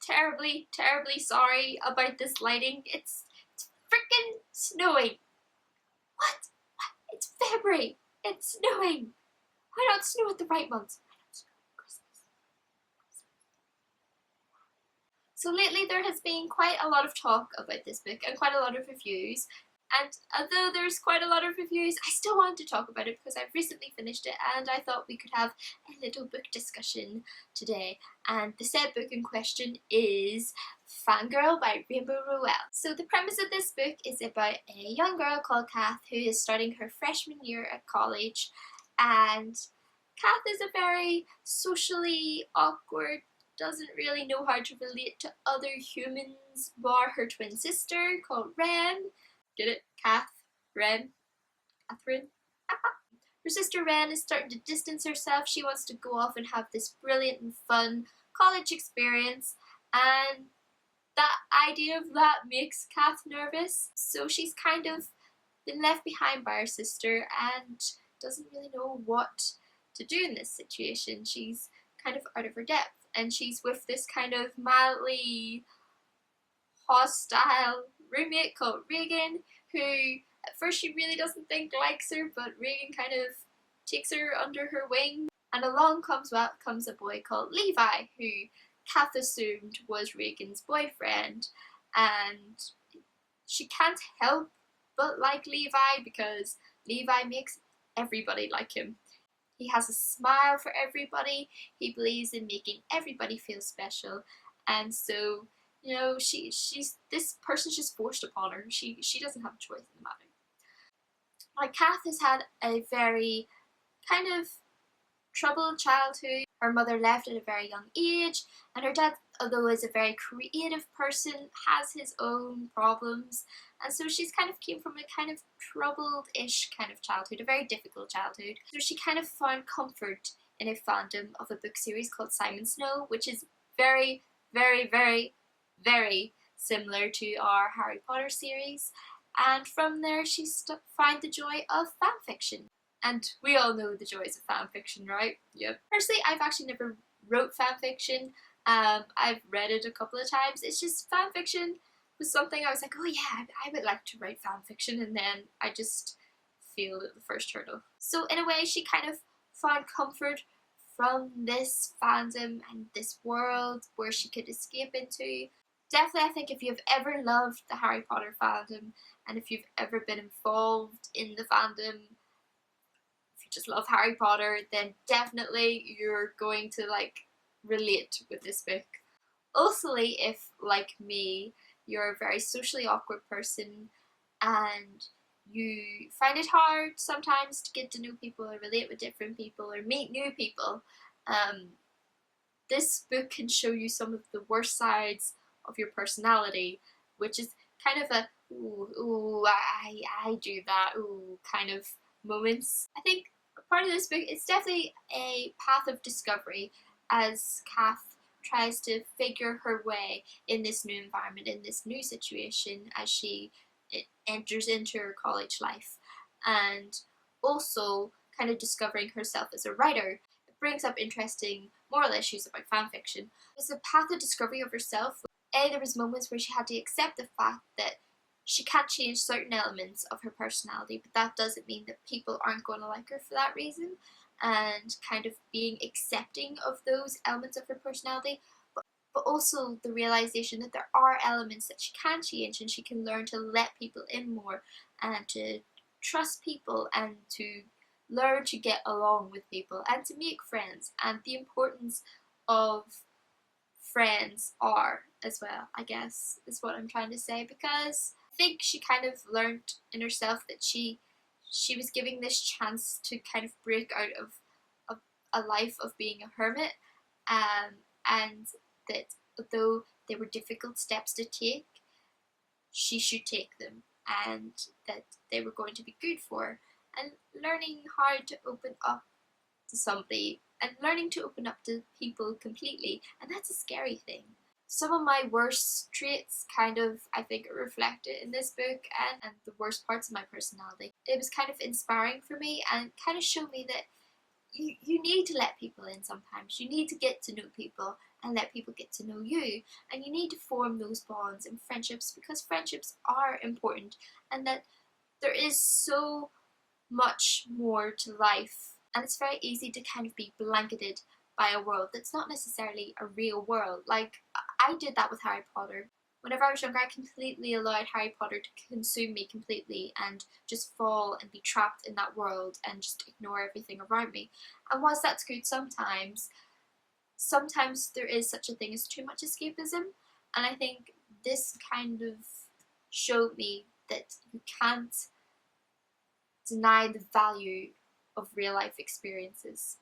terribly, terribly sorry about this lighting. It's freaking snowing. What? It's February. It's snowing. Why not snow at the right months? Why not snow at Christmas? So lately there has been quite a lot of talk about this book and quite a lot of reviews. And although there's quite a lot of reviews, I still want to talk about it because I've recently finished it and I thought we could have a little book discussion today. And the said book in question is Fangirl by Rainbow Rowell. So the premise of this book is about a young girl called Kath who is starting her freshman year at college, and Kath is a very socially awkward, doesn't really know how to relate to other humans bar her twin sister called Ren. Get it? Kath? Ren? Catherine? Her sister Ren is starting to distance herself. She wants to go off and have this brilliant and fun college experience, and that idea of that makes Kath nervous. So she's kind of been left behind by her sister and doesn't really know what to do in this situation. She's kind of out of her depth, and she's with this kind of mildly hostile roommate called Reagan, who at first she really doesn't think likes her, but Reagan kind of takes her under her wing. And along comes a boy called Levi, who Kath assumed was Reagan's boyfriend, and she can't help but like Levi because Levi makes everybody like him. He has a smile for everybody, he believes in making everybody feel special, and so, you know, this person's just forced upon her. She doesn't have a choice in the matter. Like, Kath has had a very kind of troubled childhood. Her mother left at a very young age, and her dad, although is a very creative person, has his own problems, and so she's kind of came from a kind of troubled-ish kind of childhood, a very difficult childhood. So she kind of found comfort in a fandom of a book series called Simon Snow, which is very, very, very, very similar to our Harry Potter series, and from there she found the joy of fanfiction. And we all know the joys of fanfiction, right? Yep. Personally, I've actually never wrote fanfiction. I've read it a couple of times. It's just fanfiction was something I was like, oh yeah, I would like to write fanfiction, and then I just failed at the first hurdle. So in a way, she kind of found comfort from this fandom and this world where she could escape into. Definitely, I think if you've ever loved the Harry Potter fandom, and if you've ever been involved in the fandom, just love Harry Potter, then definitely you're going to relate with this book. Also, if like me, you're a very socially awkward person and you find it hard sometimes to get to know people or relate with different people or meet new people, this book can show you some of the worst sides of your personality, which is kind of a ooh, I do that, ooh, kind of moments. I think part of this book, it's definitely a path of discovery as Kath tries to figure her way in this new environment, in this new situation as she enters into her college life, and also kind of discovering herself as a writer. It brings up interesting moral issues about fanfiction. It's a path of discovery of herself. There was moments where she had to accept the fact that she can't change certain elements of her personality, but that doesn't mean that people aren't going to like her for that reason, and kind of being accepting of those elements of her personality, but also the realization that there are elements that she can change, and she can learn to let people in more and to trust people and to learn to get along with people and to make friends, and the importance of friends are as well, I guess, is what I'm trying to say, because I think she kind of learned in herself that she was giving this chance to kind of break out of a life of being a hermit, and that although they were difficult steps to take, she should take them, and that they were going to be good for her, and learning how to open up to somebody and learning to open up to people completely, and that's a scary thing. Some of my worst traits kind of, I think, are reflected in this book, and the worst parts of my personality. It was kind of inspiring for me and kind of showed me that you need to let people in sometimes. You need to get to know people and let people get to know you. And you need to form those bonds and friendships, because friendships are important, and that there is so much more to life. And it's very easy to kind of be blanketed by a world that's not necessarily a real world. Like, I did that with Harry Potter. Whenever I was younger, I completely allowed Harry Potter to consume me completely and just fall and be trapped in that world and just ignore everything around me. And whilst that's good sometimes there is such a thing as too much escapism. And I think this kind of showed me that you can't deny the value of real life experiences,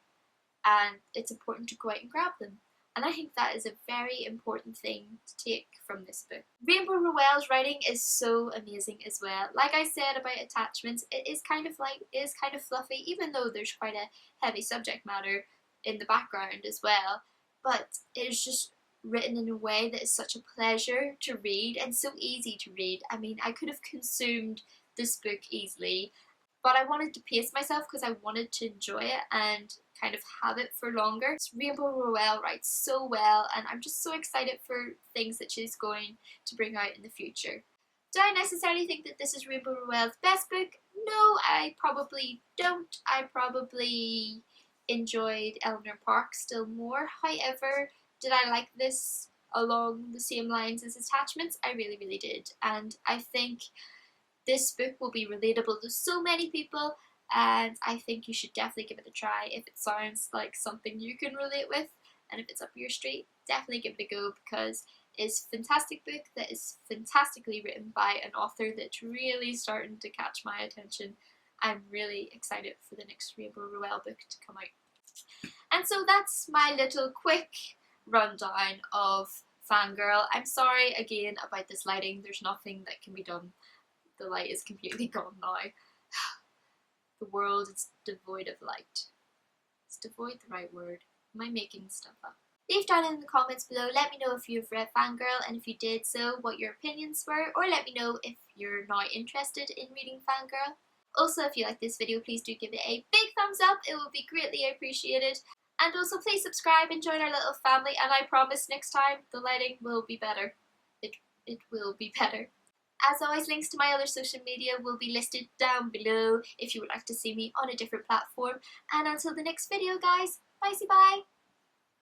and it's important to go out and grab them. And I think that is a very important thing to take from this book. Rainbow Rowell's writing is so amazing as well. Like I said about attachments, it is kind of fluffy, even though there's quite a heavy subject matter in the background as well. But it is just written in a way that is such a pleasure to read and so easy to read. I mean, I could have consumed this book easily, but I wanted to pace myself because I wanted to enjoy it and kind of have it for longer. Rainbow Rowell writes so well, and I'm just so excited for things that she's going to bring out in the future. Do I necessarily think that this is Rainbow Rowell's best book? No, I probably don't. I probably enjoyed Eleanor Park still more. However, did I like this along the same lines as Attachments? I really, really did. And I think this book will be relatable to so many people, and I think you should definitely give it a try if it sounds like something you can relate with, and if it's up your street, definitely give it a go, because it's a fantastic book that is fantastically written by an author that's really starting to catch my attention. I'm really excited for the next Rainbow Rowell book to come out. And so that's my little quick rundown of Fangirl. I'm sorry again about this lighting, there's nothing that can be done. The light is completely gone now. The world is devoid of light. Is devoid the right word? Am I making stuff up? Leave down in the comments below, let me know if you've read Fangirl, and if you did so, what your opinions were, or let me know if you're not interested in reading Fangirl. Also, if you like this video, please do give it a big thumbs up, it will be greatly appreciated. And also please subscribe and join our little family, and I promise next time the lighting will be better. It will be better. As always, links to my other social media will be listed down below if you would like to see me on a different platform. And until the next video, guys, bye-bye.